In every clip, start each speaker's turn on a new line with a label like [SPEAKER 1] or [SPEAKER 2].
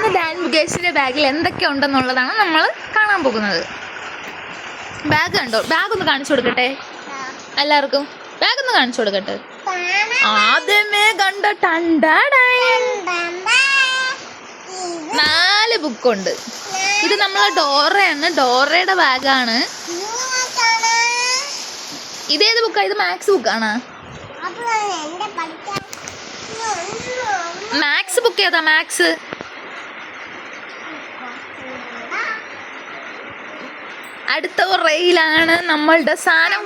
[SPEAKER 1] ഇന്ന് ഡാൻ മുകേഷിന്റെ ബാഗിൽ എന്തൊക്കെ ഉണ്ടെന്നുള്ളതാണ് നമ്മൾ കാണാൻ പോകുന്നത്. ബാഗ് കണ്ടോ? ബാഗ് ഒന്ന് കാണിച്ചു കൊടുക്കട്ടെ എല്ലാവർക്കും. ബാഗ് ഒന്ന് കാണിച്ചു കൊടുക്കട്ടെ. ആദ്യമേ കണ്ട 4 ബുക്കുണ്ട്. ഇത് നമ്മളെ ഡോറയാണ്, ഡോറയുടെ ബാഗാണ്. ഇതേത് ബുക്കാ? ഇത് മാത്സ് ബുക്കാണ്. മാത്സ് ബുക്ക് ഏതാ? മാത്സ്. അടുത്ത ഉറയിലാണ് നമ്മളുടെ സാധനം.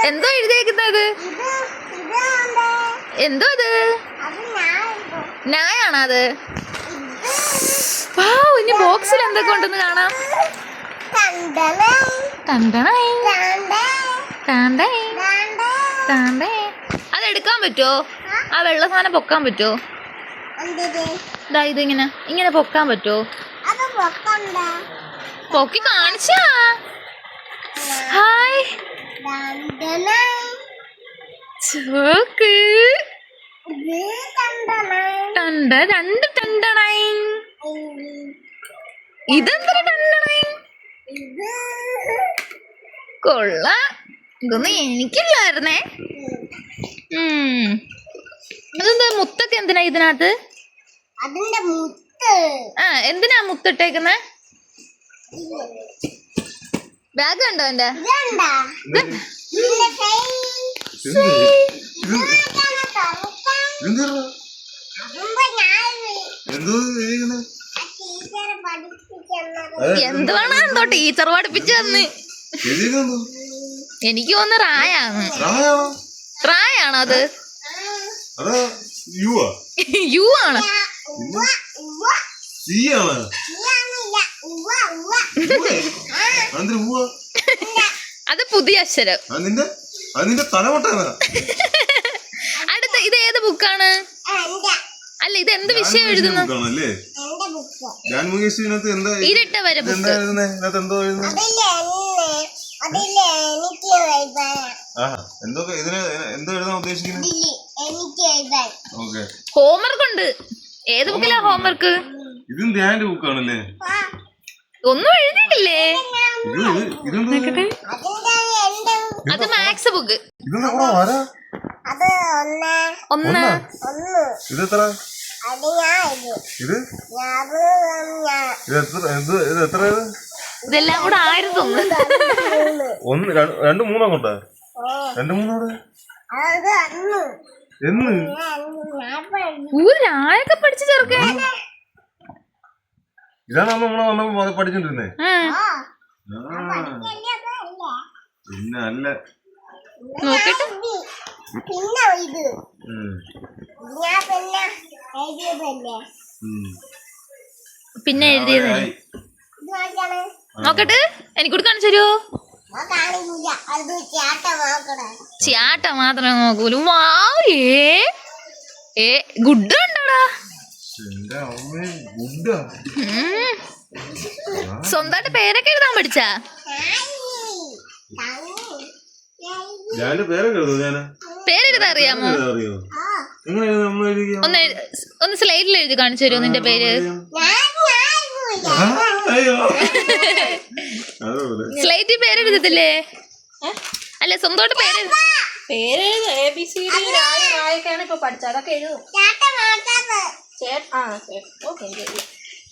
[SPEAKER 1] എന്തോ എഴുതിയേക്കുന്നത്? എന്തോ അത് ന്യായാണോ അത്? ഇനി ബോക്സിൽ എന്തൊക്കെ ഉണ്ടെന്ന് കാണാം. അതെടുക്കാൻ പറ്റുമോ? ആ വെള്ള സാധനം പൊക്കാൻ പറ്റുമോ? ഇതിങ്ങനെ ഇങ്ങനെ പൊക്കാൻ പറ്റുമോ? പൊക്കി കാണിച്ചാ. ഹായ് ചോക്ക്. 2 ടണ്ടണൈ. ഇതെന്തൊരു ടണ്ടണൈ? കൊള്ളാം. ഇതൊന്നും എനിക്കില്ലായിരുന്നേ. അതെന്താ മുത്തൊക്കെ എന്തിനാ ഇതിനകത്ത്? എന്തിനാ മുത്തിട്ടേക്കുന്നെ? ബാഗ് കണ്ടോ എന്റെ? എന്തുവാണ് എന്തോ ടീച്ചർ പഠിപ്പിച്ചു തന്ന്. എനിക്ക് തോന്നുന്നു റായാണ്. റായാണോ അത്? യു ആണ്. അത് പുതിയ അക്ഷരം. അടുത്ത ഇത് ഏത് ബുക്കാണ്? അല്ല, ഇത് എന്ത് വിഷയം എഴുതുന്നു? ഇരട്ട വര ബുക്ക്. ഹോംവർക്ക് ഉണ്ട്. ഏത് ബുക്കിലാ ഹോംവർക്ക്? ഒന്നും എഴുതിയിട്ടില്ലേ? അത് മാത്സ് ബുക്ക്. 1. ഇതെല്ലാം കൂടെ 1000 തോന്നുന്നു.
[SPEAKER 2] 2 3 അങ്ങോട്ടാ? 2 3
[SPEAKER 1] രായൊക്കെ പഠിച്ചു ചേർക്കേ.
[SPEAKER 2] ഇതാണ് നമ്മൾ പഠിച്ചോണ്ടിരുന്നേ. പിന്നെ അല്ല
[SPEAKER 1] നോക്കട്ടെ. പിന്നെ എഴുതിയത് നോക്കട്ടെ. എനിക്കൂടെ കാണിച്ചു തരുമോ? ചാട്ട മാത്രമേ നോക്കൂലു. ഗുഡ് ഉണ്ടോടാ? സ്വന്തമായിട്ട് പേരൊക്കെ എഴുതാൻ പഠിച്ചാ? പേരെഴുതാ അറിയാമോ? ഒന്ന് സ്ലൈഡിൽ എഴുതി കാണിച്ചു തരുമോ നിന്റെ പേര്? സ്ലൈറ്റിൽ പേരെഴുതത്തില്ലേ? അല്ലെ സ്വന്തമായിട്ട്
[SPEAKER 3] പേരെഴുതും. ABCD രായൊക്കെയാണ് ഇപ്പൊ പഠിച്ചത്. അതൊക്കെ എഴുതും. ഓക്കെ.